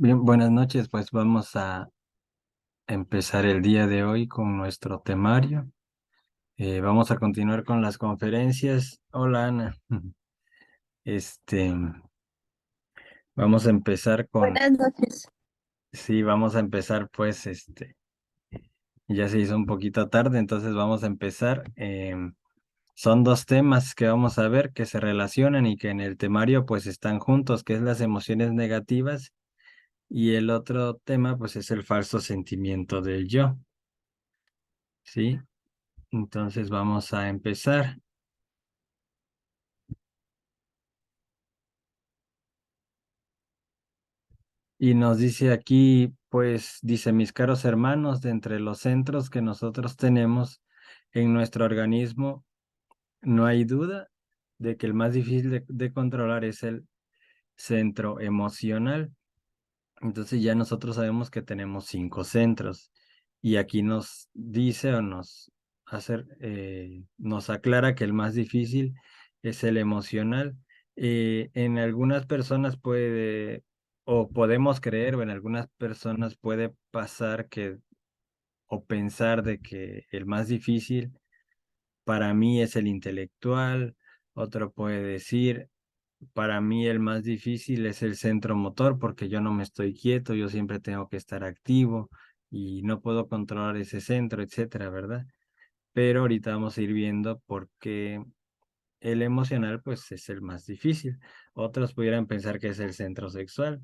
Bien, buenas noches, pues vamos a empezar el día de hoy con nuestro temario. Vamos a continuar con las conferencias. Hola, Ana. Este, vamos a empezar con, Buenas noches. sí, vamos a empezar pues, ya se hizo un poquito tarde, entonces vamos a empezar. Son dos temas que vamos a ver que se relacionan y que en el temario pues están juntos, que es las emociones negativas y el otro tema pues es el falso sentimiento del yo, ¿sí? Entonces vamos a empezar. Y nos dice aquí, pues, dice, mis caros hermanos, de entre los centros que nosotros tenemos en nuestro organismo, no hay duda de que el más difícil de controlar es el centro emocional. Entonces ya nosotros sabemos que tenemos 5 centros. Y aquí nos dice o nos aclara que el más difícil es el emocional. En algunas personas puede, o podemos creer, o en algunas personas puede pasar que, o pensar de que el más difícil para mí es el intelectual. Otro puede decir, para mí el más difícil es el centro motor porque yo no me estoy quieto, yo siempre tengo que estar activo y no puedo controlar ese centro, etcétera, ¿verdad? Pero ahorita vamos a ir viendo por qué el emocional pues es el más difícil. Otros pudieran pensar que es el centro sexual,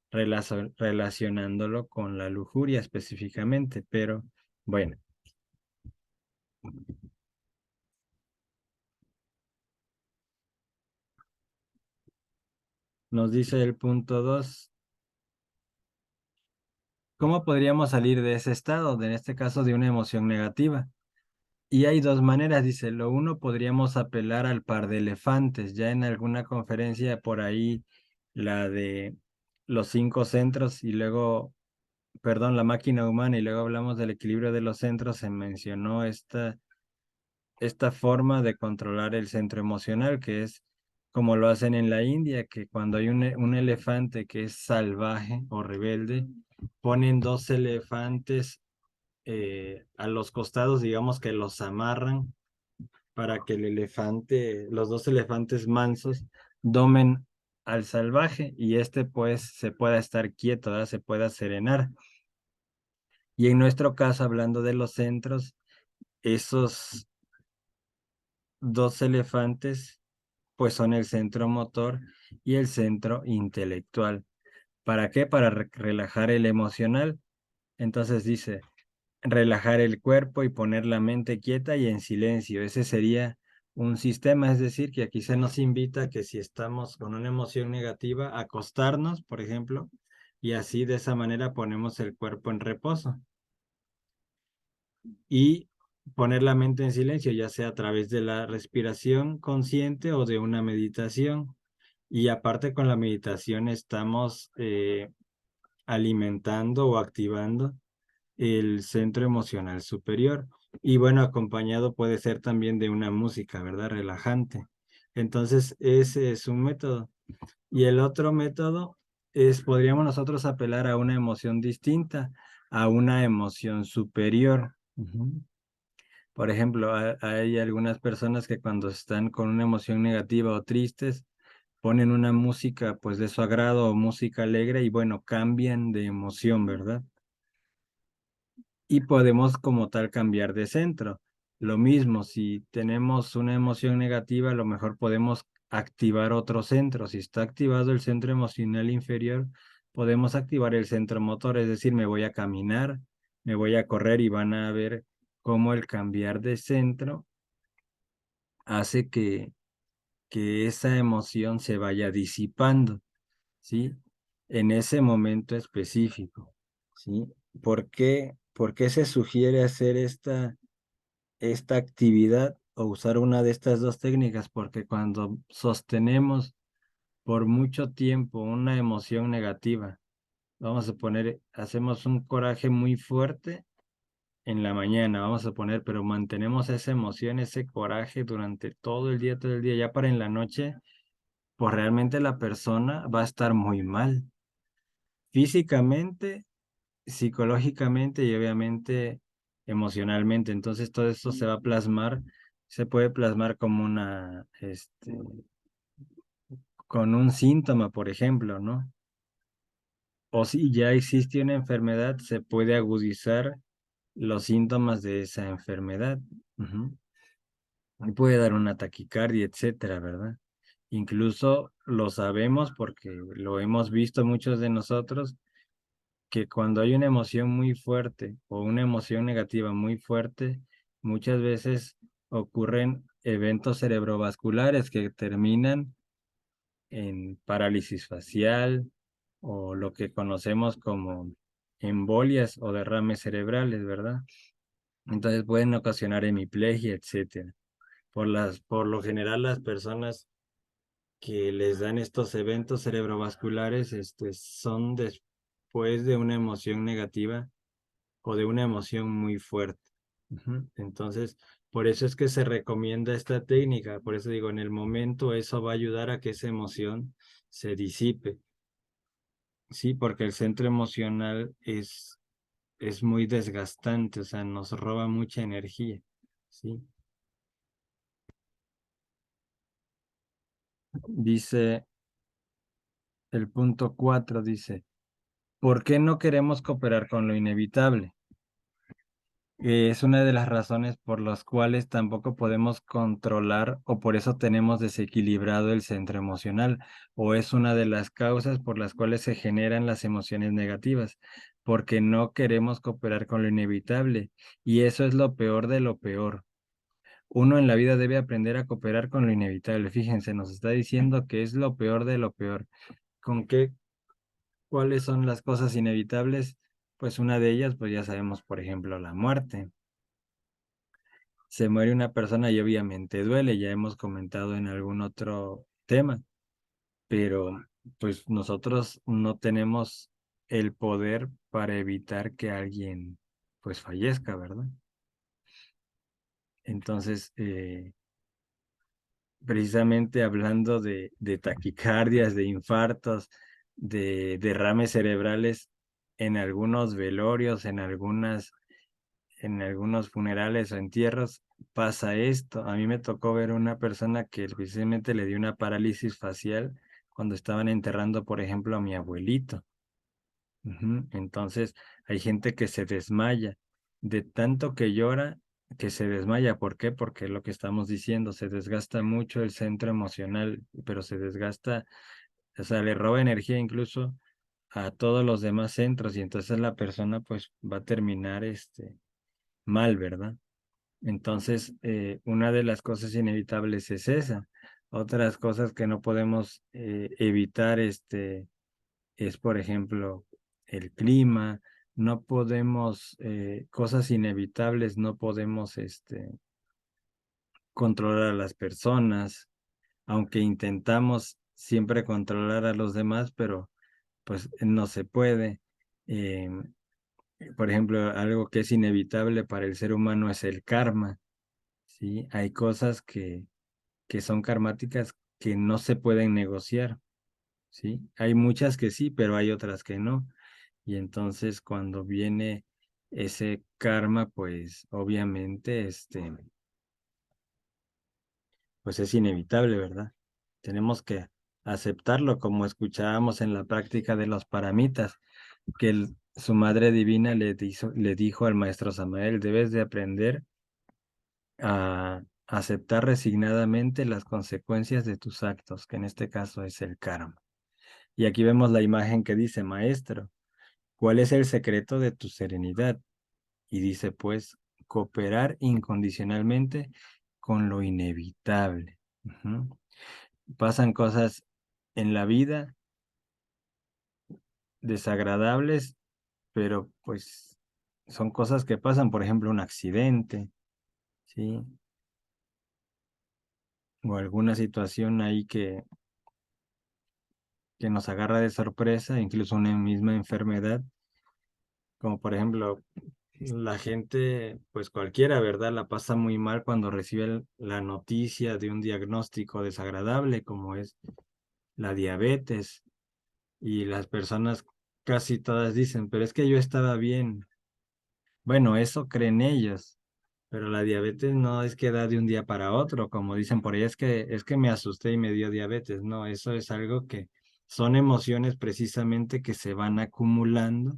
relacionándolo con la lujuria específicamente, pero bueno, nos dice el punto 2. ¿Cómo podríamos salir de ese estado, en este caso de una emoción negativa? Y hay dos maneras, dice, lo uno podríamos apelar al par de elefantes, ya en alguna conferencia por ahí, la de los 5 centros y luego, perdón, la máquina humana y luego hablamos del equilibrio de los centros, se mencionó esta forma de controlar el centro emocional, que es como lo hacen en la India, que cuando hay un elefante que es salvaje o rebelde, ponen 2 elefantes a los costados, digamos que los amarran para que los 2 elefantes mansos domen al salvaje y este pues se pueda estar quieto, ¿verdad? Se pueda serenar. Y en nuestro caso, hablando de los centros, esos 2 elefantes pues son el centro motor y el centro intelectual. ¿Para qué? Para relajar el emocional. Entonces dice, relajar el cuerpo y poner la mente quieta y en silencio. Ese sería un sistema, es decir, que aquí se nos invita a que si estamos con una emoción negativa, acostarnos, por ejemplo, y así de esa manera ponemos el cuerpo en reposo y poner la mente en silencio, ya sea a través de la respiración consciente o de una meditación. Y aparte con la meditación estamos alimentando o activando el centro emocional superior. Y bueno, acompañado puede ser también de una música, ¿verdad? Relajante. Entonces, ese es un método. Y el otro método es, podríamos nosotros apelar a una emoción distinta, a una emoción superior. Ujú. Por ejemplo, hay algunas personas que cuando están con una emoción negativa o tristes, ponen una música pues de su agrado o música alegre y bueno, cambian de emoción, ¿verdad? Y podemos como tal cambiar de centro. Lo mismo, si tenemos una emoción negativa, a lo mejor podemos activar otro centro. Si está activado el centro emocional inferior, podemos activar el centro motor, es decir, me voy a caminar, me voy a correr y van a ver cómo el cambiar de centro hace que esa emoción se vaya disipando, ¿sí? En ese momento específico, ¿sí? ¿Por qué se sugiere hacer esta actividad o usar una de estas dos técnicas? Porque cuando sostenemos por mucho tiempo una emoción negativa, vamos a poner, hacemos un coraje muy fuerte en la mañana, vamos a poner, pero mantenemos esa emoción, ese coraje durante todo el día, ya para en la noche, pues realmente la persona va a estar muy mal. físicamente, psicológicamente y obviamente emocionalmente. Entonces todo esto se va a plasmar, se puede plasmar como con un síntoma, por ejemplo, ¿no? O si ya existe una enfermedad, se puede agudizar los síntomas de esa enfermedad. Ujú. Y puede dar una taquicardia, etcétera, ¿verdad? Incluso lo sabemos porque lo hemos visto muchos de nosotros, que cuando hay una emoción muy fuerte o una emoción negativa muy fuerte, muchas veces ocurren eventos cerebrovasculares que terminan en parálisis facial o lo que conocemos como embolias o derrames cerebrales, ¿verdad? Entonces pueden ocasionar hemiplegia, etcétera. Por lo general, las personas que les dan estos eventos cerebrovasculares, son después de una emoción negativa o de una emoción muy fuerte. Ujú. Entonces, por eso es que se recomienda esta técnica. Por eso digo, en el momento eso va a ayudar a que esa emoción se disipe. Sí, porque el centro emocional es muy desgastante, o sea, nos roba mucha energía. Sí. Dice el punto 4, dice, ¿por qué no queremos cooperar con lo inevitable? Es una de las razones por las cuales tampoco podemos controlar o por eso tenemos desequilibrado el centro emocional, o es una de las causas por las cuales se generan las emociones negativas, porque no queremos cooperar con lo inevitable, y eso es lo peor de lo peor. Uno en la vida debe aprender a cooperar con lo inevitable. Fíjense, nos está diciendo que es lo peor de lo peor. ¿Con qué? ¿Cuáles son las cosas inevitables? Pues una de ellas, pues ya sabemos, por ejemplo, la muerte. Se muere una persona y obviamente duele, ya hemos comentado en algún otro tema, pero pues nosotros no tenemos el poder para evitar que alguien pues fallezca, ¿verdad? Entonces, precisamente hablando de taquicardias, de infartos, de derrames cerebrales en algunos velorios, en algunos funerales o entierros pasa esto. A mí me tocó ver una persona que precisamente le dio una parálisis facial cuando estaban enterrando, por ejemplo, a mi abuelito. Ujú. Entonces, hay gente que se desmaya de tanto que llora, que se desmaya. ¿Por qué? Porque es lo que estamos diciendo, se desgasta mucho el centro emocional, pero se desgasta, o sea, le roba energía incluso a todos los demás centros y entonces la persona pues va a terminar mal, ¿verdad? Entonces, una de las cosas inevitables es esa. Otras cosas que no podemos evitar, es, por ejemplo, el clima. No podemos, cosas inevitables, no podemos, controlar a las personas, aunque intentamos siempre controlar a los demás, pero pues no se puede. Em, por ejemplo, algo que es inevitable para el ser humano es el karma. ¿Sí? Hay cosas que son karmáticas que no se pueden negociar, ¿sí? Hay muchas que sí, pero hay otras que no. Y entonces cuando viene ese karma, pues obviamente, pues es inevitable, ¿verdad? Tenemos que aceptarlo, como escuchábamos en la práctica de los paramitas, que su madre divina le dijo al maestro Samael, debes de aprender a aceptar resignadamente las consecuencias de tus actos, que en este caso es el karma. Y aquí vemos la imagen que dice, maestro, ¿cuál es el secreto de tu serenidad? Y dice, pues, cooperar incondicionalmente con lo inevitable. Ujú. Pasan cosas en la vida desagradables, pero pues son cosas que pasan, por ejemplo, un accidente, ¿sí? O alguna situación ahí que nos agarra de sorpresa, incluso una misma enfermedad, como por ejemplo la gente, pues cualquiera, ¿verdad? La pasa muy mal cuando recibe la noticia de un diagnóstico desagradable como es la diabetes y las personas casi todas dicen, pero es que yo estaba bien. Bueno, eso creen ellos, pero la diabetes no es que da de un día para otro, como dicen por ahí, es que me asusté y me dio diabetes. No, eso es algo que son emociones precisamente que se van acumulando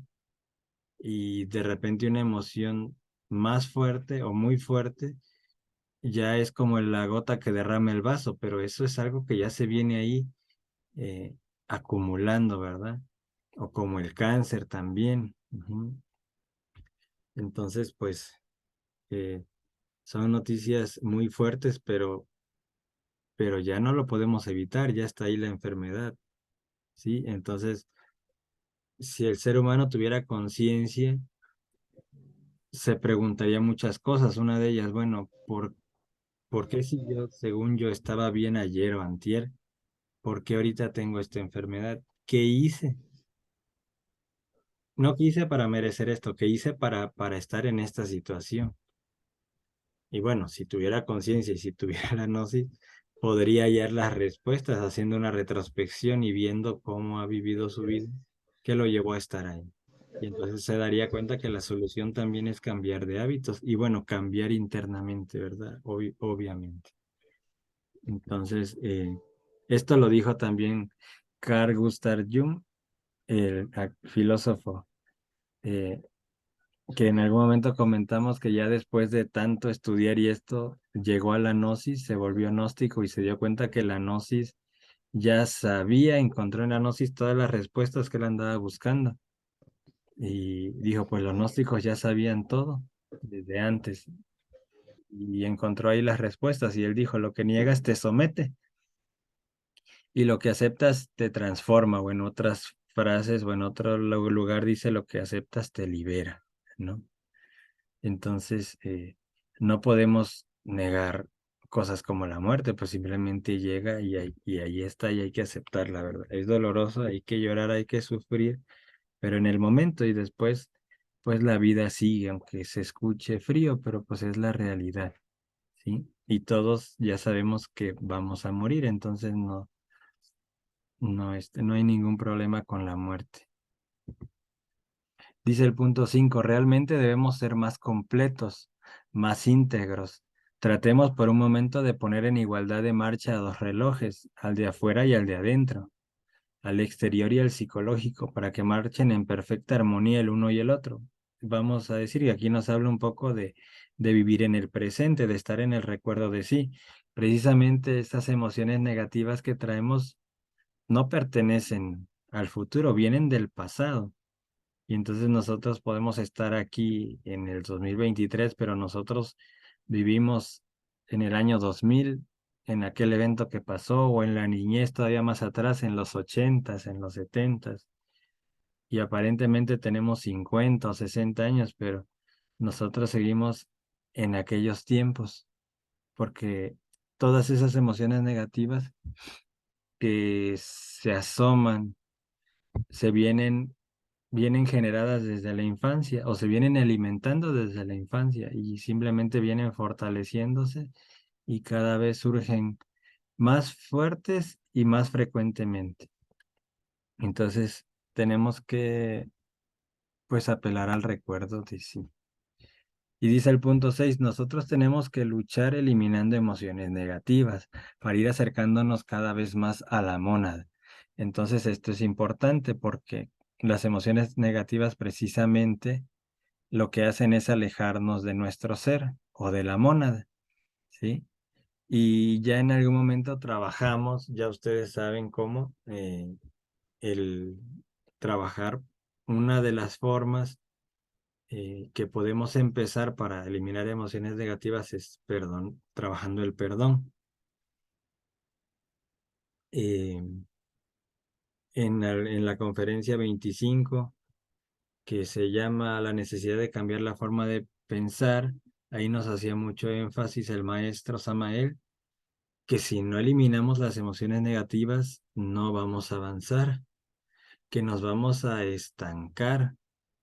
y de repente una emoción más fuerte o muy fuerte ya es como la gota que derrama el vaso, pero eso es algo que ya se viene ahí eh, acumulando, ¿verdad? O como el cáncer también. Ujú. Entonces, pues eh, son noticias muy fuertes, pero ya no lo podemos evitar, ya está ahí la enfermedad, ¿sí? Entonces, si el ser humano tuviera conciencia, se preguntaría muchas cosas. Una de ellas, bueno, ¿por qué si yo, según yo, estaba bien ayer o antier? ¿Por qué ahorita tengo esta enfermedad? ¿Qué hice? No quise para merecer esto, ¿qué hice para estar en esta situación? Y bueno, si tuviera conciencia y si tuviera la gnosis, podría hallar las respuestas haciendo una retrospección y viendo cómo ha vivido su vida, qué lo llevó a estar ahí. Y entonces se daría cuenta que la solución también es cambiar de hábitos y bueno, cambiar internamente, ¿verdad? Obviamente. Entonces, esto lo dijo también Carl Gustav Jung, el filósofo, eh, que en algún momento comentamos que ya después de tanto estudiar y esto, llegó a la gnosis, se volvió gnóstico y se dio cuenta que la gnosis ya sabía, encontró en la gnosis todas las respuestas que él andaba buscando. Y dijo, pues los gnósticos ya sabían todo desde antes y encontró ahí las respuestas y él dijo, lo que niegas te somete y lo que aceptas te transforma, o en otras frases o en otro lugar dice, lo que aceptas te libera, ¿no? Entonces, no podemos negar cosas como la muerte, pues simplemente llega y ahí está y hay que aceptar la verdad. Es doloroso, hay que llorar, hay que sufrir, pero en el momento y después, pues la vida sigue, aunque se escuche frío, pero pues es la realidad, ¿sí? Y todos ya sabemos que vamos a morir, entonces no hay ningún problema con la muerte. Dice el punto 5, realmente debemos ser más completos, más íntegros. Tratemos por un momento de poner en igualdad de marcha a dos relojes, al de afuera y al de adentro, al exterior y al psicológico, para que marchen en perfecta armonía el uno y el otro. Vamos a decir que aquí nos habla un poco de vivir en el presente, de estar en el recuerdo de sí. Precisamente estas emociones negativas que traemos no pertenecen al futuro, vienen del pasado. Y entonces nosotros podemos estar aquí en el 2023, pero nosotros vivimos en el año 2000, en aquel evento que pasó, o en la niñez todavía más atrás, en los 80s, en los 70s, y aparentemente tenemos 50 o 60 años, pero nosotros seguimos en aquellos tiempos, porque todas esas emociones negativas que se asoman, se vienen generadas desde la infancia o se vienen alimentando desde la infancia y simplemente vienen fortaleciéndose y cada vez surgen más fuertes y más frecuentemente. Entonces tenemos que pues apelar al recuerdo de sí. Y dice el punto 6, nosotros tenemos que luchar eliminando emociones negativas para ir acercándonos cada vez más a la mónada. Entonces esto es importante porque las emociones negativas precisamente lo que hacen es alejarnos de nuestro ser o de la mónada, ¿sí? Y ya en algún momento trabajamos, ya ustedes saben cómo, el trabajar, una de las formas que podemos empezar para eliminar emociones negativas es perdón, trabajando el perdón. Eh, en la conferencia 25 que se llama La necesidad de cambiar la forma de pensar, ahí nos hacía mucho énfasis el maestro Samael, que si no eliminamos las emociones negativas, no vamos a avanzar, que nos vamos a estancar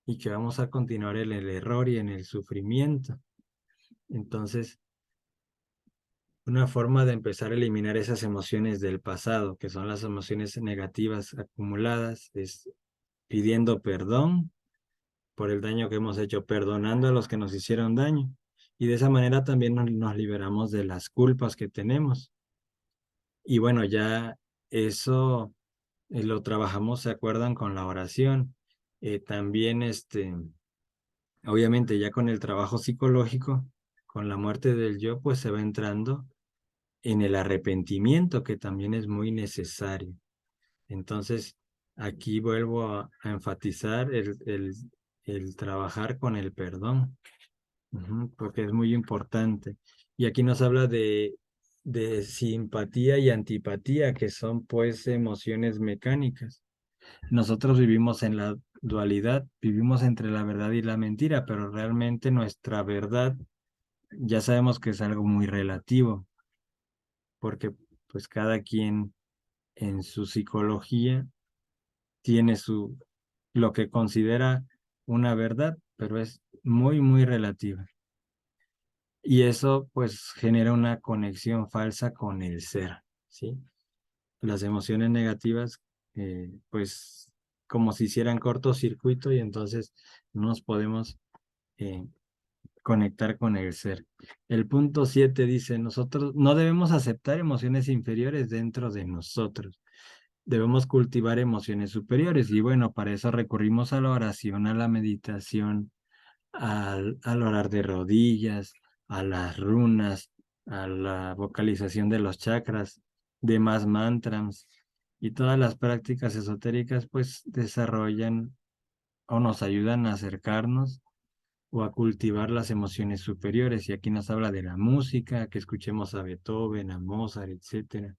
y que vamos a continuar en el error y en el sufrimiento. Entonces, una forma de empezar a eliminar esas emociones del pasado, que son las emociones negativas acumuladas, es pidiendo perdón por el daño que hemos hecho, perdonando a los que nos hicieron daño. Y de esa manera también nos liberamos de las culpas que tenemos. Y bueno, ya eso lo trabajamos, ¿se acuerdan? Con la oración. También, obviamente, ya con el trabajo psicológico, con la muerte del yo, pues se va entrando en el arrepentimiento, que también es muy necesario. Entonces, aquí vuelvo a enfatizar el trabajar con el perdón. Ujú, porque es muy importante. Y aquí nos habla de simpatía y antipatía, que son pues emociones mecánicas. Nosotros vivimos en la dualidad, vivimos entre la verdad y la mentira, pero realmente nuestra verdad ya sabemos que es algo muy relativo, porque pues cada quien en su psicología tiene lo que considera una verdad, pero es muy, muy relativa. Y eso pues genera una conexión falsa con el ser, ¿sí? Las emociones negativas pues como si hicieran cortocircuito y entonces no nos podemos eh, conectar con el ser. El punto 7 dice, nosotros no debemos aceptar emociones inferiores dentro de nosotros. Debemos cultivar emociones superiores y bueno, para eso recurrimos a la oración, a la meditación, al orar de rodillas, a las runas, a la vocalización de los chakras, demás mantras y todas las prácticas esotéricas pues desarrollan o nos ayudan a acercarnos o a cultivar las emociones superiores. Y aquí nos habla de la música, que escuchemos a Beethoven, a Mozart, etcétera.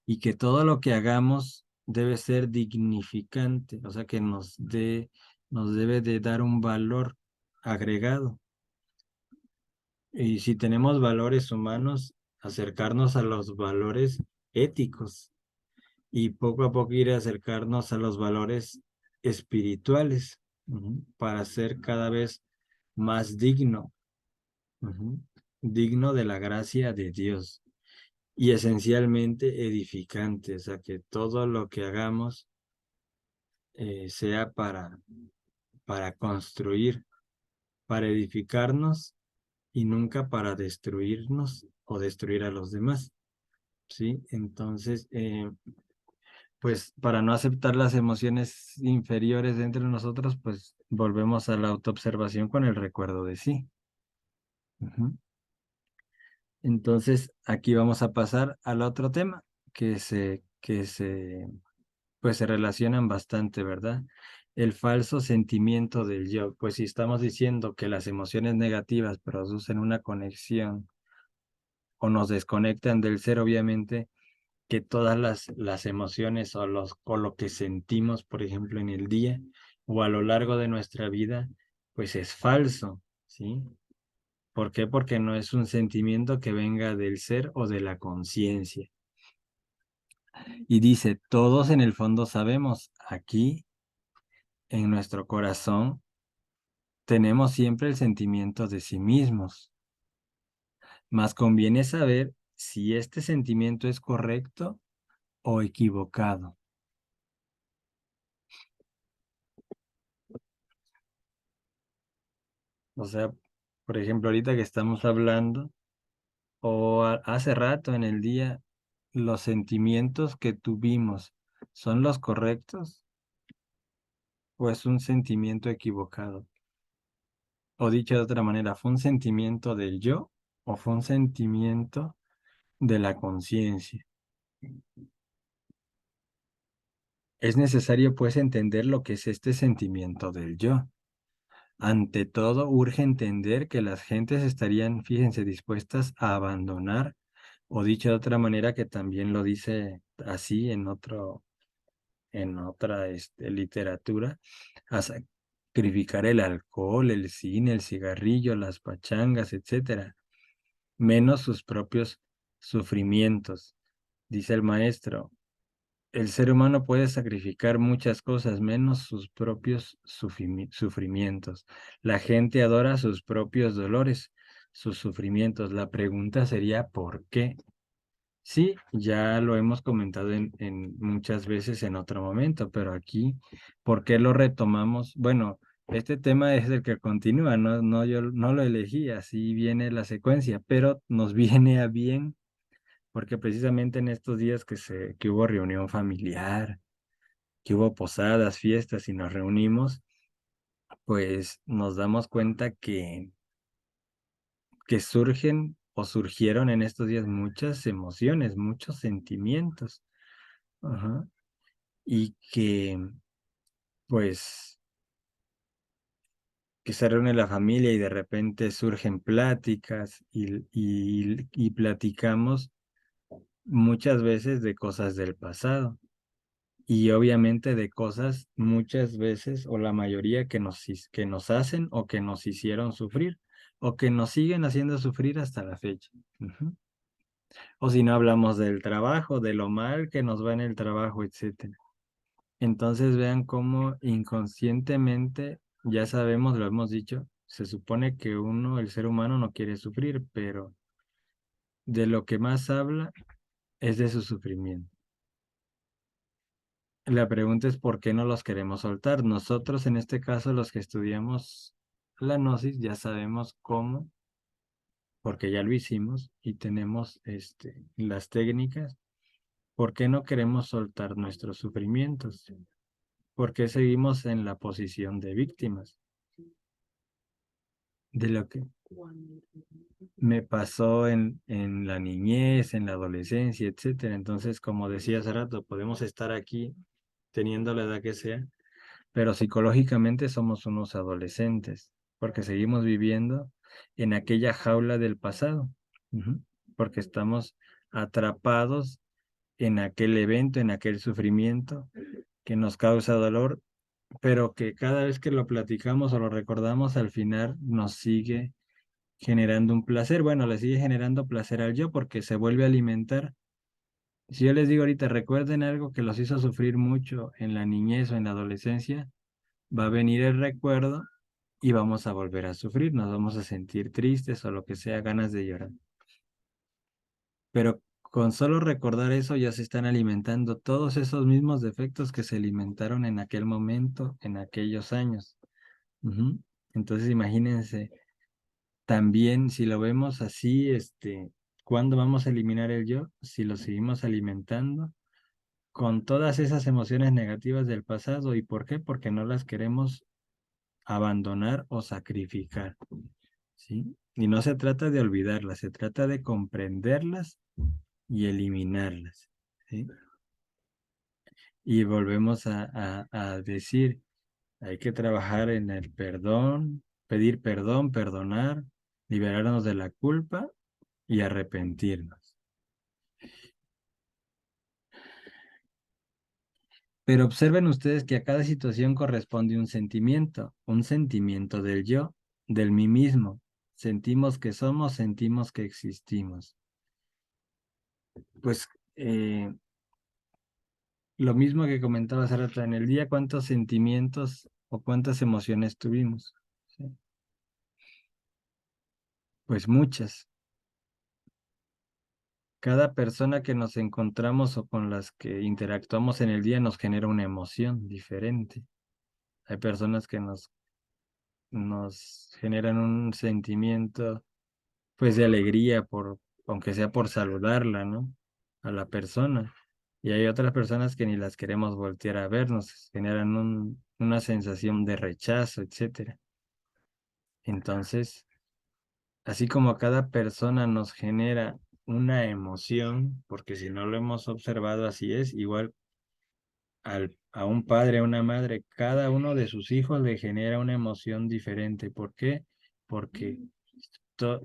Y que todo lo que hagamos debe ser dignificante, o sea que nos debe de dar un valor agregado. Y si tenemos valores humanos, acercarnos a los valores éticos y poco a poco ir a acercarnos a los valores espirituales, para ser cada vez más digno, ujú, digno de la gracia de Dios y esencialmente edificante, o sea, que todo lo que hagamos sea para construir, para edificarnos y nunca para destruirnos o destruir a los demás, ¿sí? Entonces, pues para no aceptar las emociones inferiores dentro de nosotros, pues volvemos a la autoobservación con el recuerdo de sí. Ujú. Entonces, aquí vamos a pasar al otro tema pues se relacionan bastante, ¿verdad? El falso sentimiento del yo. Pues si estamos diciendo que las emociones negativas producen una conexión o nos desconectan del ser, obviamente, que todas las emociones o lo que sentimos, por ejemplo, en el día o a lo largo de nuestra vida, pues es falso, ¿sí? ¿Por qué? Porque no es un sentimiento que venga del ser o de la conciencia. Y dice, todos en el fondo sabemos, aquí en nuestro corazón tenemos siempre el sentimiento de sí mismos, mas conviene saber si este sentimiento es correcto o equivocado. O sea, por ejemplo, ahorita que estamos hablando, o hace rato en el día, los sentimientos que tuvimos, ¿son los correctos o es un sentimiento equivocado? O dicho de otra manera, ¿fue un sentimiento del yo o fue un sentimiento de la conciencia? Es necesario pues entender lo que es este sentimiento del yo. Ante todo, urge entender que las gentes estarían, fíjense, dispuestas a abandonar, o dicho de otra manera, que también lo dice así en otra literatura, a sacrificar el alcohol, el cine, el cigarrillo, las pachangas, etcétera, menos sus propios sufrimientos. Dice el maestro, el ser humano puede sacrificar muchas cosas menos sus propios sufrimientos. La gente adora sus propios dolores, sus sufrimientos. La pregunta sería ¿por qué? Sí, ya lo hemos comentado en muchas veces en otro momento, pero aquí, ¿por qué lo retomamos? Bueno, este tema es el que continúa, no, yo no lo elegí, así viene la secuencia, pero nos viene a bien, porque precisamente en estos días que hubo reunión familiar, que hubo posadas, fiestas y nos reunimos, pues nos damos cuenta que surgen o surgieron en estos días muchas emociones, muchos sentimientos. Ajá. Y pues, que se reúne la familia y de repente surgen pláticas y platicamos muchas veces de cosas del pasado y obviamente de cosas muchas veces o la mayoría que nos hacen o que nos hicieron sufrir o que nos siguen haciendo sufrir hasta la fecha. Ujú. O si no hablamos del trabajo, de lo mal que nos va en el trabajo, etcétera. Entonces vean cómo inconscientemente, ya sabemos, lo hemos dicho, se supone que uno, el ser humano, no quiere sufrir, pero de lo que más habla es de su sufrimiento. La pregunta es por qué no los queremos soltar. Nosotros, en este caso, los que estudiamos la gnosis, ya sabemos cómo, porque ya lo hicimos y tenemos las técnicas. ¿Por qué no queremos soltar nuestros sufrimientos? ¿Por qué seguimos en la posición de víctimas de lo que me pasó en la niñez, en la adolescencia, etcétera? Entonces, como decía hace rato, podemos estar aquí teniendo la edad que sea, pero psicológicamente somos unos adolescentes, porque seguimos viviendo en aquella jaula del pasado. Ujú. Porque estamos atrapados en aquel evento, en aquel sufrimiento que nos causa dolor, pero que cada vez que lo platicamos o lo recordamos, al final nos sigue generando un placer. Bueno, le sigue generando placer al yo porque se vuelve a alimentar. Si yo les digo ahorita, recuerden algo que los hizo sufrir mucho en la niñez o en la adolescencia, va a venir el recuerdo y vamos a volver a sufrir, nos vamos a sentir tristes o lo que sea, ganas de llorar. Pero con solo recordar eso ya se están alimentando todos esos mismos defectos que se alimentaron en aquel momento, en aquellos años. Ujú. Entonces imagínense, también si lo vemos así, ¿cuándo vamos a eliminar el yo? Si lo seguimos alimentando con todas esas emociones negativas del pasado. ¿Y por qué? Porque no las queremos abandonar o sacrificar, ¿sí? Y no se trata de olvidarlas, se trata de comprenderlas y eliminarlas, ¿sí? Y volvemos a decir, hay que trabajar en el perdón, pedir perdón, perdonar, liberarnos de la culpa y arrepentirnos. Pero observen ustedes que a cada situación corresponde un sentimiento del yo, del mí mismo. Sentimos que somos, sentimos que existimos. Pues lo mismo que comentaba hace rato, en el día, ¿cuántos sentimientos o cuántas emociones tuvimos? ¿Sí? Pues muchas. Cada persona que nos encontramos o con las que interactuamos en el día nos genera una emoción diferente. Hay personas que nos generan un sentimiento, pues, de alegría aunque sea por saludarla, ¿no? A la persona. Y hay otras personas que ni las queremos voltear a ver, nos generan una sensación de rechazo, etcétera. Entonces, así como cada persona nos genera una emoción, porque si no lo hemos observado así es, igual a un padre, a una madre, cada uno de sus hijos le genera una emoción diferente. ¿Por qué? Porque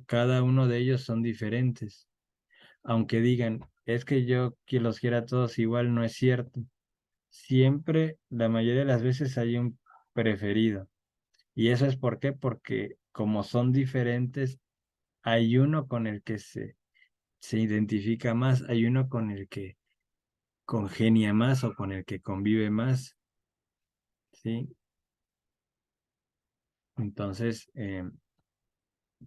cada uno de ellos son diferentes. Aunque digan, es que yo que los quiera a todos igual, no es cierto. Siempre, la mayoría de las veces hay un preferido. ¿Y eso es por qué? Porque como son diferentes, hay uno con el que se identifica más, hay uno con el que congenia más o con el que convive más, ¿sí? Entonces,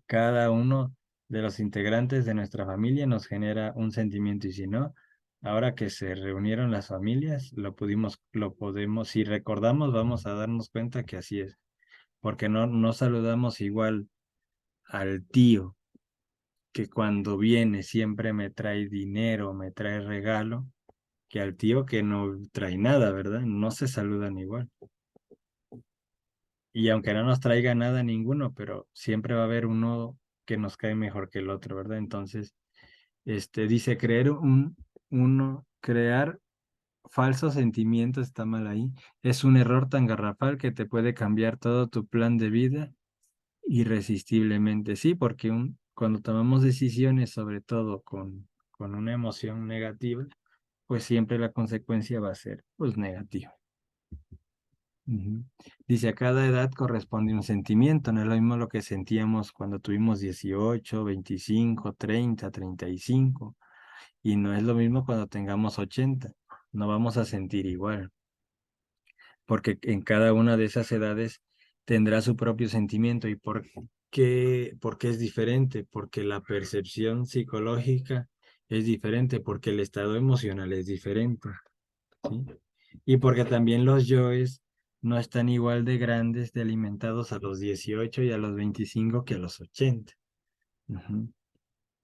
cada uno de los integrantes de nuestra familia nos genera un sentimiento y si no, ahora que se reunieron las familias, lo podemos, si recordamos, vamos a darnos cuenta que así es, porque no saludamos igual al tío que cuando viene siempre me trae dinero, me trae regalo, que al tío que no trae nada, ¿verdad? No se saludan igual. Y aunque no nos traiga nada ninguno, pero siempre va a haber uno que nos cae mejor que el otro, ¿verdad? Entonces, dice crear falsos sentimientos está mal ahí. Es un error tan garrafal que te puede cambiar todo tu plan de vida irresistiblemente. Sí, porque cuando tomamos decisiones, sobre todo con una emoción negativa, pues siempre la consecuencia va a ser, pues, negativa. Ujú. Dice, a cada edad corresponde un sentimiento, no es lo mismo lo que sentíamos cuando tuvimos 18, 25, 30, 35, y no es lo mismo cuando tengamos 80, no vamos a sentir igual, porque en cada una de esas edades tendrá su propio sentimiento. ¿Y por qué es diferente? Porque la percepción psicológica es diferente, porque el estado emocional es diferente, ¿sí? Y porque también los yoes no están igual de grandes, de alimentados a los 18 y a los 25 que a los 80. Ujú.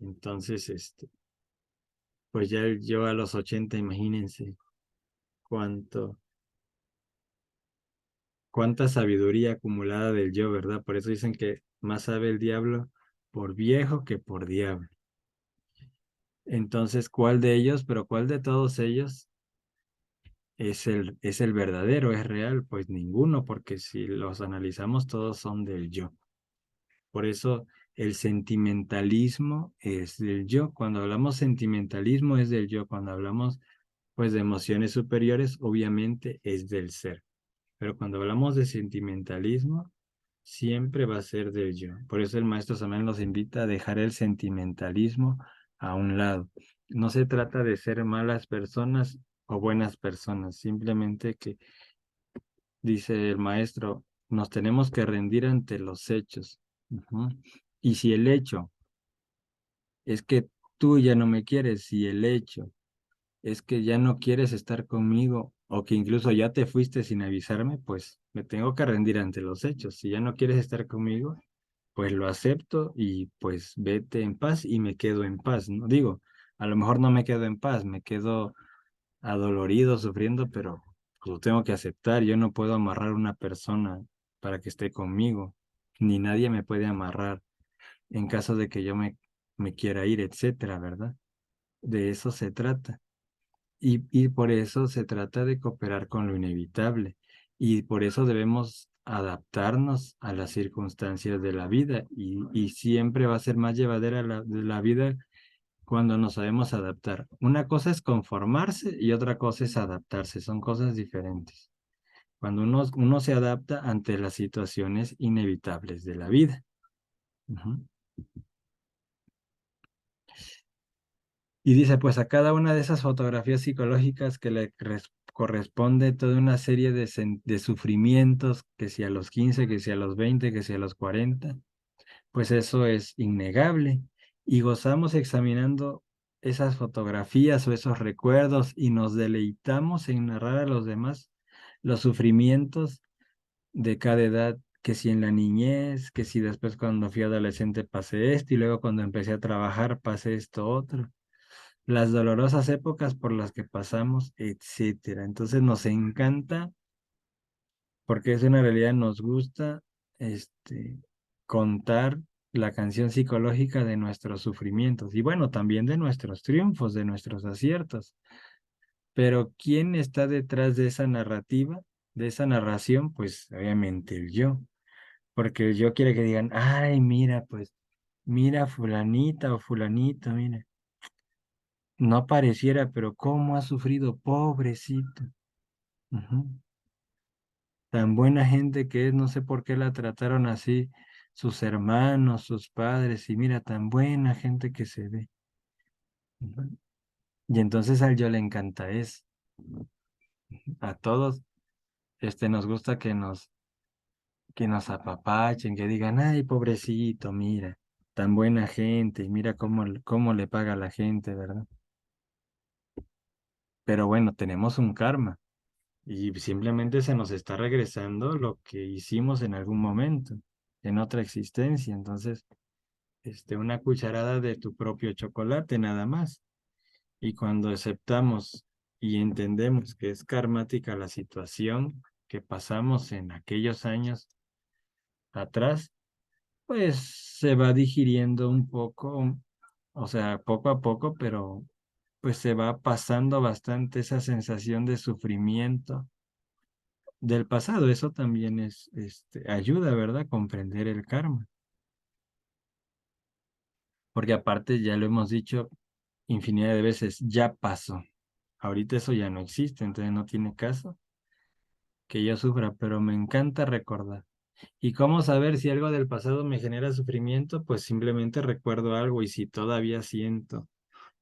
Entonces, pues ya el yo a los 80, imagínense cuánto, cuánta sabiduría acumulada del yo, ¿verdad? Por eso dicen que más sabe el diablo por viejo que por diablo. Entonces, ¿cuál de ellos, pero cuál de todos ellos es el verdadero, es real? Pues ninguno, porque si los analizamos, todos son del yo. Por eso el sentimentalismo es del yo. Cuando hablamos sentimentalismo es del yo. Cuando hablamos pues de emociones superiores, obviamente es del ser. Pero cuando hablamos de sentimentalismo, siempre va a ser del yo. Por eso el maestro Samuel nos invita a dejar el sentimentalismo a un lado. No se trata de ser malas personas o buenas personas, simplemente que, dice el maestro, nos tenemos que rendir ante los hechos. Ujú. Y si el hecho es que tú ya no me quieres, si el hecho es que ya no quieres estar conmigo o que incluso ya te fuiste sin avisarme, pues me tengo que rendir ante los hechos. Si ya no quieres estar conmigo, pues lo acepto y pues vete en paz y me quedo en paz, ¿no? Digo, a lo mejor no me quedo en paz, me quedo adolorido, sufriendo, pero pues, lo tengo que aceptar. Yo no puedo amarrar a una persona para que esté conmigo, ni nadie me puede amarrar en caso de que yo me quiera ir, etcétera, ¿verdad? De eso se trata. Y por eso se trata de cooperar con lo inevitable. Y por eso debemos adaptarnos a las circunstancias de la vida. Y siempre va a ser más llevadera la vida cuando nos sabemos adaptar. Una cosa es conformarse y otra cosa es adaptarse. Son cosas diferentes. Cuando uno se adapta ante las situaciones inevitables de la vida. Ujú. Y dice, pues a cada una de esas fotografías psicológicas que le corresponde toda una serie de sufrimientos, que si a los 15, que si a los 20, que si a los 40, pues eso es innegable. Y gozamos examinando esas fotografías o esos recuerdos y nos deleitamos en narrar a los demás los sufrimientos de cada edad, que si en la niñez, que si después cuando fui adolescente pasé esto y luego cuando empecé a trabajar pasé esto otro, las dolorosas épocas por las que pasamos, etcétera. Entonces nos encanta, porque es una realidad, nos gusta contar la canción psicológica de nuestros sufrimientos y bueno, también de nuestros triunfos, de nuestros aciertos. Pero ¿quién está detrás de esa narrativa, de esa narración? Pues obviamente el yo, porque el yo quiere que digan, ay, mira, pues, mira fulanita o fulanito, mira. No pareciera, pero cómo ha sufrido, pobrecito. Ujú. Tan buena gente que es, no sé por qué la trataron así sus hermanos, sus padres, y mira, tan buena gente que se ve. Ujú. Y entonces al yo le encanta eso. A todos, nos gusta que nos apapachen, que digan, ay, pobrecito, mira. tan buena gente, y mira cómo le paga a la gente, ¿verdad? Pero bueno, tenemos un karma y simplemente se nos está regresando lo que hicimos en algún momento, en otra existencia. Entonces, una cucharada de tu propio chocolate nada más. Y cuando aceptamos y entendemos que es karmática la situación que pasamos en aquellos años atrás, pues se va digiriendo un poco, o sea, poco a poco, pero pues se va pasando bastante esa sensación de sufrimiento del pasado. Eso también ayuda, ¿verdad? A comprender el karma. Porque aparte, ya lo hemos dicho infinidad de veces, ya pasó. Ahorita eso ya no existe, entonces no tiene caso que yo sufra, pero me encanta recordar. ¿Y cómo saber si algo del pasado me genera sufrimiento? Pues simplemente recuerdo algo y si todavía siento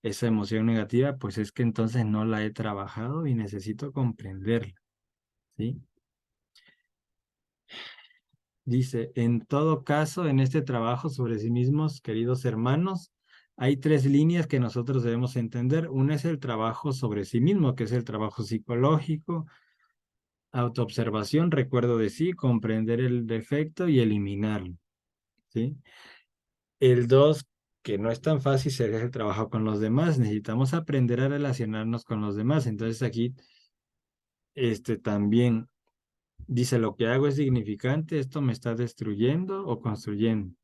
esa emoción negativa, pues es que entonces no la he trabajado y necesito comprenderla, ¿sí? Dice, en todo caso, en este trabajo sobre sí mismos, queridos hermanos, hay tres líneas que nosotros debemos entender. Una es el trabajo sobre sí mismo, que es el trabajo psicológico, autoobservación, recuerdo de sí, comprender el defecto y eliminarlo, ¿sí? El dos, que no es tan fácil, sería el trabajo con los demás. Necesitamos aprender a relacionarnos con los demás. Entonces aquí, también dice, lo que hago es significante, esto me está destruyendo o construyendo.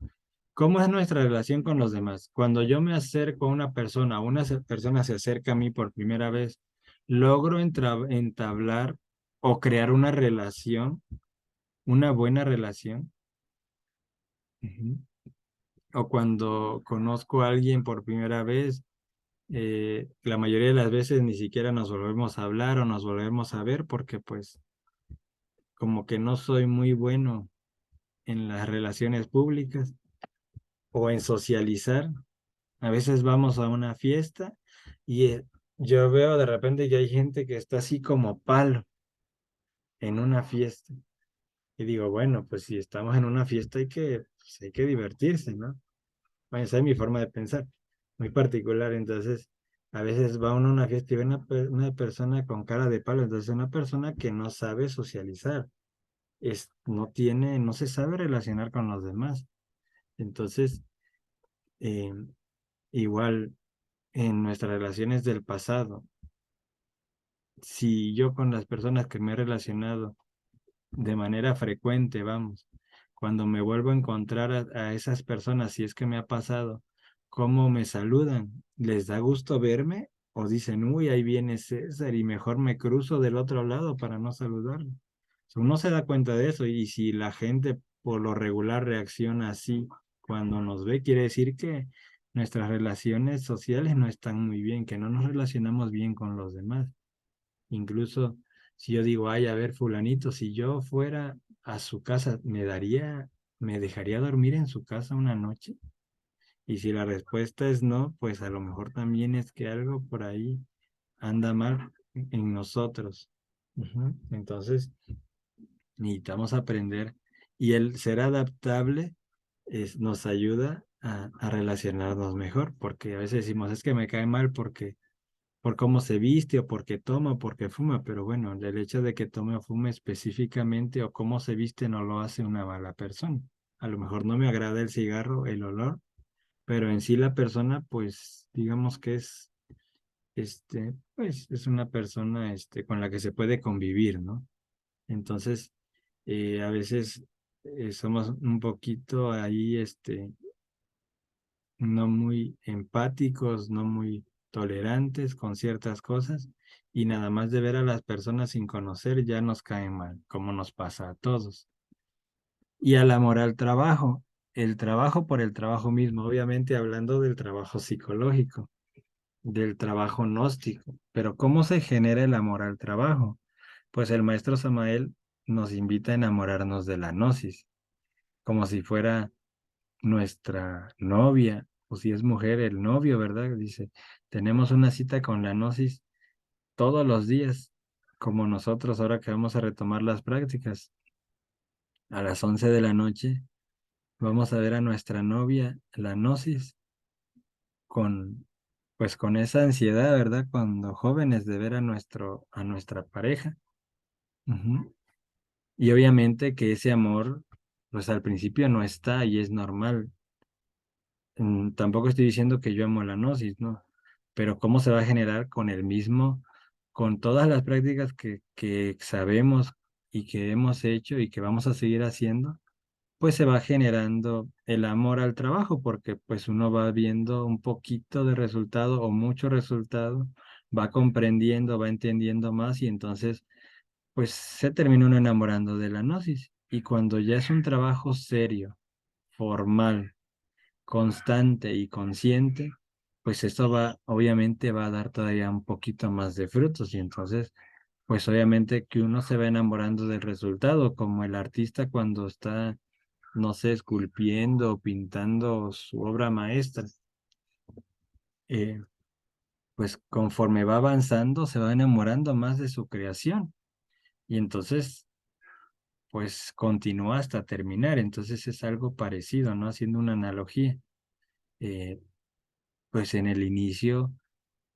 ¿Cómo es nuestra relación con los demás? Cuando yo me acerco a una persona, persona se acerca a mí por primera vez, logro entablar o crear una relación, una buena relación. Ujú. O cuando conozco a alguien por primera vez, la mayoría de las veces ni siquiera nos volvemos a hablar o nos volvemos a ver porque pues como que no soy muy bueno en las relaciones públicas o en socializar. A veces vamos a una fiesta y yo veo de repente que hay gente que está así como palo en una fiesta. Y digo, bueno, pues si estamos en una fiesta hay que divertirse, ¿no? Bueno, esa es mi forma de pensar, muy particular. Entonces, a veces va uno a una fiesta y ve una persona con cara de palo. Entonces, una persona que no sabe socializar, no se sabe relacionar con los demás. Entonces, eh, igual en nuestras relaciones del pasado, si yo con las personas que me he relacionado de manera frecuente, vamos, cuando me vuelvo a encontrar a esas personas, si es que me ha pasado, cómo me saludan, ¿les da gusto verme? O dicen, uy, ahí viene César y mejor me cruzo del otro lado para no saludarlo. Uno se da cuenta de eso y si la gente por lo regular reacciona así cuando nos ve, quiere decir que nuestras relaciones sociales no están muy bien, que no nos relacionamos bien con los demás. Incluso si yo digo, ay, a ver, fulanito, si yo fuera a su casa, me dejaría dormir en su casa una noche? Y si la respuesta es no, pues a lo mejor también es que algo por ahí anda mal en nosotros. Ujú. Entonces, necesitamos aprender y el ser adaptable nos ayuda a relacionarnos mejor, porque a veces decimos, es que me cae mal porque por cómo se viste o porque toma o porque fuma, pero bueno, el hecho de que tome o fume específicamente o cómo se viste no lo hace una mala persona. A lo mejor no me agrada el cigarro, el olor, pero en sí la persona, pues, digamos que pues, es una persona, con la que se puede convivir, ¿no? Entonces, a veces somos un poquito ahí, no muy empáticos, no muy tolerantes con ciertas cosas y nada más de ver a las personas sin conocer ya nos caen mal, como nos pasa a todos. Y al amor al trabajo, el trabajo por el trabajo mismo, obviamente hablando del trabajo psicológico, del trabajo gnóstico, pero ¿cómo se genera el amor al trabajo? Pues el maestro Samael nos invita a enamorarnos de la gnosis, como si fuera nuestra novia, o si es mujer, el novio, ¿verdad? Dice, tenemos una cita con la gnosis todos los días, como nosotros ahora que vamos a retomar las prácticas a las 11 de la noche, vamos a ver a nuestra novia, la gnosis, con, pues con esa ansiedad, ¿verdad? Cuando jóvenes de ver a nuestra pareja. Ujú. Y obviamente que ese amor, pues al principio no está y es normal. Tampoco estoy diciendo que yo amo la gnosis, ¿no? Pero cómo se va a generar con el mismo, con todas las prácticas que sabemos y que hemos hecho y que vamos a seguir haciendo, pues se va generando el amor al trabajo, porque pues uno va viendo un poquito de resultado o mucho resultado, va comprendiendo, va entendiendo más y entonces pues se termina uno enamorando de la gnosis. Y cuando ya es un trabajo serio, formal, constante y consciente, pues esto va, obviamente va a dar todavía un poquito más de frutos y entonces, pues obviamente que uno se va enamorando del resultado, como el artista cuando está, no sé, esculpiendo o pintando su obra maestra. Eh, pues conforme va avanzando, se va enamorando más de su creación y entonces, pues continúa hasta terminar. Entonces es algo parecido, ¿no? Haciendo una analogía. Eh, pues en el inicio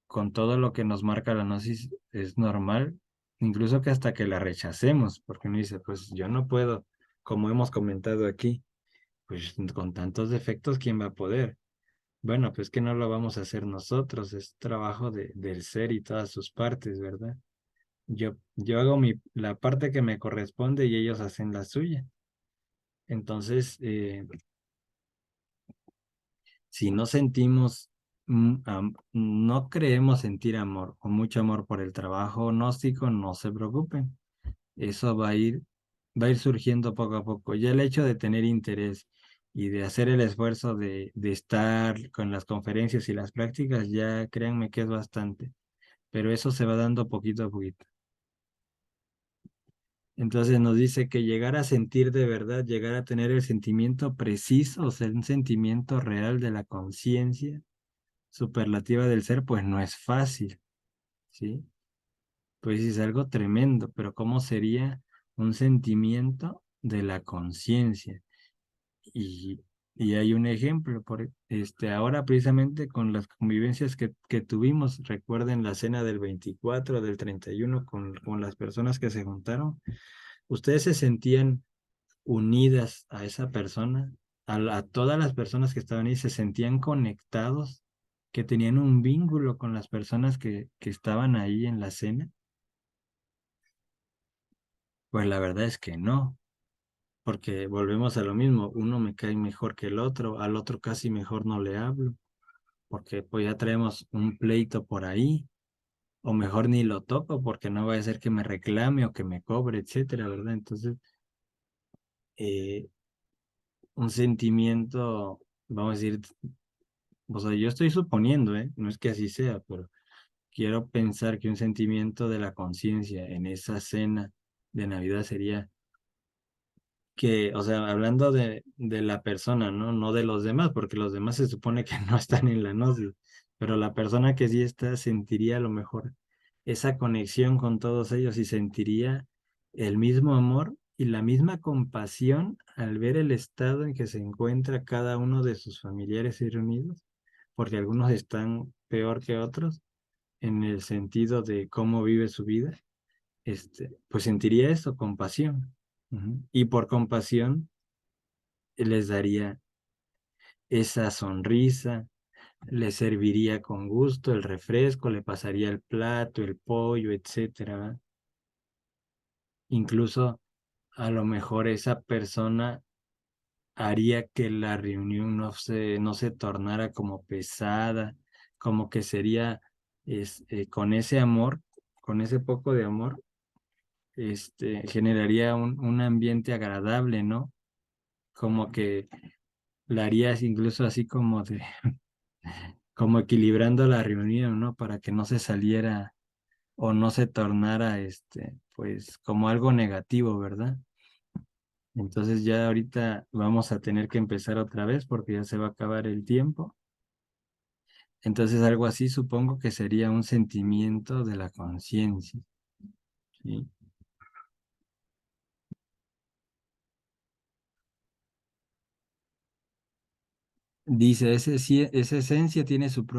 con todo lo que nos marca la gnosis es normal, incluso que hasta que la rechacemos, porque uno dice, pues yo no puedo, como hemos comentado aquí, pues con tantos defectos, ¿quién va a poder? Bueno, pues que no lo vamos a hacer nosotros, es trabajo del ser y todas sus partes, ¿verdad? Yo hago la parte que me corresponde y ellos hacen la suya. Entonces, si no sentimos, no creemos sentir amor o mucho amor por el trabajo gnóstico, no se preocupen. Eso va a ir surgiendo poco a poco. Ya el hecho de tener interés y de hacer el esfuerzo de estar con las conferencias y las prácticas, ya créanme que es bastante. Pero eso se va dando poquito a poquito. Entonces nos dice que llegar a sentir de verdad, llegar a tener el sentimiento preciso, o sea, un sentimiento real de la conciencia superlativa del ser, pues no es fácil, ¿sí? Pues es algo tremendo, pero ¿cómo sería un sentimiento de la conciencia? Y, y hay un ejemplo, ahora precisamente con las convivencias que tuvimos, recuerden la cena del 24 del 31 con las personas que se juntaron, ¿ustedes se sentían unidas a esa persona? A todas las personas que estaban ahí, ¿se sentían conectados? ¿Que tenían un vínculo con las personas que estaban ahí en la cena? Pues la verdad es que no, porque volvemos a lo mismo, uno me cae mejor que el otro, al otro casi mejor no le hablo, porque pues ya traemos un pleito por ahí, o mejor ni lo toco porque no vaya a ser que me reclame o que me cobre, etcétera, ¿verdad? Entonces, eh, un sentimiento, vamos a decir, o sea, yo estoy suponiendo, ¿eh? No es que así sea, pero quiero pensar que un sentimiento de la conciencia en esa cena de Navidad sería que, o sea, hablando de la persona, ¿no? No de los demás, porque los demás se supone que no están en la gnosis, pero la persona que sí está sentiría a lo mejor esa conexión con todos ellos y sentiría el mismo amor y la misma compasión al ver el estado en que se encuentra cada uno de sus familiares y reunidos, porque algunos están peor que otros en el sentido de cómo vive su vida, pues sentiría eso, compasión. Ujú. Y por compasión les daría esa sonrisa, le serviría con gusto el refresco, le pasaría el plato, el pollo, etcétera, ¿va? Incluso a lo mejor esa persona haría que la reunión no se tornara como pesada, como que sería con ese amor, con ese poco de amor, generaría un ambiente agradable, ¿no? Como que la harías incluso así como como equilibrando la reunión, ¿no? Para que no se saliera o no se tornara, pues como algo negativo, ¿verdad? Entonces ya ahorita vamos a tener que empezar otra vez porque ya se va a acabar el tiempo. Entonces algo así supongo que sería un sentimiento de la conciencia, ¿sí? Dice, esa esencia tiene su propio